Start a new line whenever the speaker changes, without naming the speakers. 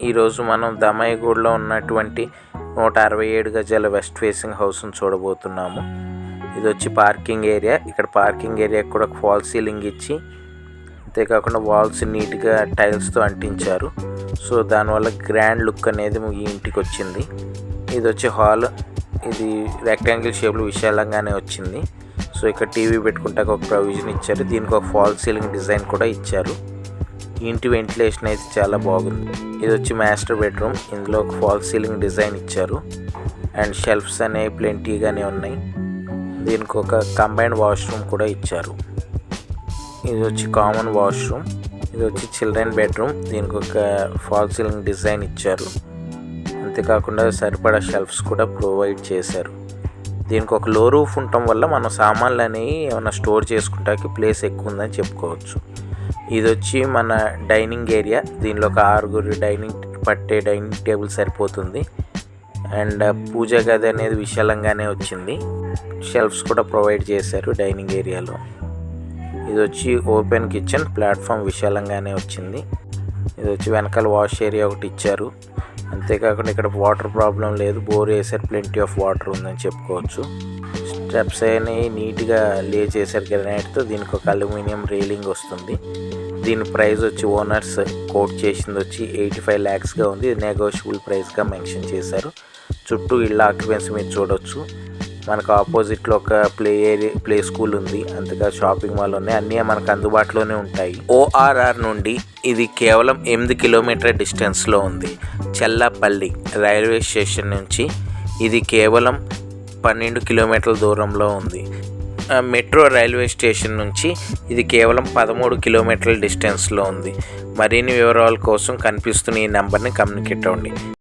ఈరోజు మనం దమయ్యగూడలో ఉన్నటువంటి 167 గజాల వెస్ట్ ఫేసింగ్ హౌస్ను చూడబోతున్నాము. ఇది వచ్చి పార్కింగ్ ఏరియా. ఇక్కడ పార్కింగ్ ఏరియా కూడా ఫాల్ సీలింగ్ ఇచ్చి, అంతేకాకుండా వాల్స్ నీట్గా టైల్స్తో అంటించారు. సో దానివల్ల గ్రాండ్ లుక్ అనేది ఈ ఇంటికి వచ్చింది. ఇది వచ్చి హాల్. ఇది రెక్టాంగిల్ షేప్లో విశాలంగానే వచ్చింది. సో ఇక్కడ టీవీ పెట్టుకుంటాక ఒక ప్రొవిజన్ ఇచ్చారు. దీనికి ఒక ఫాల్ సీలింగ్ డిజైన్ కూడా ఇచ్చారు. ఇంటి వెంటిలేషన్ అయితే చాలా బాగుంది. ఇది వచ్చి మాస్టర్ బెడ్రూమ్. ఇందులో ఒక ఫాల్ సీలింగ్ డిజైన్ ఇచ్చారు అండ్ షెల్ఫ్స్ అనేవి ప్లెంటీగానే ఉన్నాయి. దీనికి ఒక కంబైన్డ్ వాష్రూమ్ కూడా ఇచ్చారు. ఇది వచ్చి కామన్ వాష్రూమ్. ఇది వచ్చి చిల్డ్రన్ బెడ్రూమ్. దీనికి ఒక ఫాల్ సీలింగ్ డిజైన్ ఇచ్చారు. అంతేకాకుండా సరిపడా షెల్ఫ్స్ కూడా ప్రొవైడ్ చేశారు. దీనికి ఒక లో రూఫ్ ఉండటం వల్ల మన సామాన్లు అనేవి ఏమైనా స్టోర్ చేసుకుంటానికి ప్లేస్ ఎక్కువ ఉందని చెప్పుకోవచ్చు. ఇది వచ్చి మన డైనింగ్ ఏరియా. దీనిలో ఒక 6 డైనింగ్ టేబుల్ సరిపోతుంది. అండ్ పూజా గది అనేది విశాలంగానే వచ్చింది. షెల్ఫ్స్ కూడా ప్రొవైడ్ చేశారు డైనింగ్ ఏరియాలో. ఇది వచ్చి ఓపెన్ కిచెన్. ప్లాట్ఫామ్ విశాలంగానే వచ్చింది. ఇది వచ్చి వెనకాల వాష్ ఏరియా ఒకటి ఇచ్చారు. అంతేకాకుండా ఇక్కడ వాటర్ ప్రాబ్లం లేదు. బోర్ వేసారు, ప్లెంటీ ఆఫ్ వాటర్ ఉందని చెప్పుకోవచ్చు. స్టెప్స్ అనేవి నీట్గా లే చేశారు గ్రానైట్తో. దీనికి ఒక అల్యూమినియం రైలింగ్ వస్తుంది. దీని ప్రైస్ వచ్చి ఓనర్స్ కోట్ చేసింది వచ్చి 85 lakhsగా ఉంది. నెగోషియబుల్ ప్రైస్గా మెన్షన్ చేశారు. చుట్టూ ఇళ్ళ ఆక్యుపెన్సీ మీరు చూడవచ్చు. మనకు ఆపోజిట్లో ఒక ప్లే స్కూల్ ఉంది. అంతగా షాపింగ్ మాల్ ఉన్నాయి. అన్నీ మనకు అందుబాటులోనే ఉంటాయి. ORR నుండి ఇది కేవలం 8 కిలోమీటర్ల డిస్టెన్స్లో ఉంది. చెల్లపల్లి రైల్వే స్టేషన్ నుంచి ఇది కేవలం 12 కిలోమీటర్ల దూరంలో ఉంది. మెట్రో రైల్వే స్టేషన్ నుంచి ఇది కేవలం 13 కిలోమీటర్ల డిస్టెన్స్లో ఉంది. మరిన్ని వివరాల కోసం కనిపిస్తున్న ఈ నెంబర్ని కమ్యూనికేట్ అవ్వండి.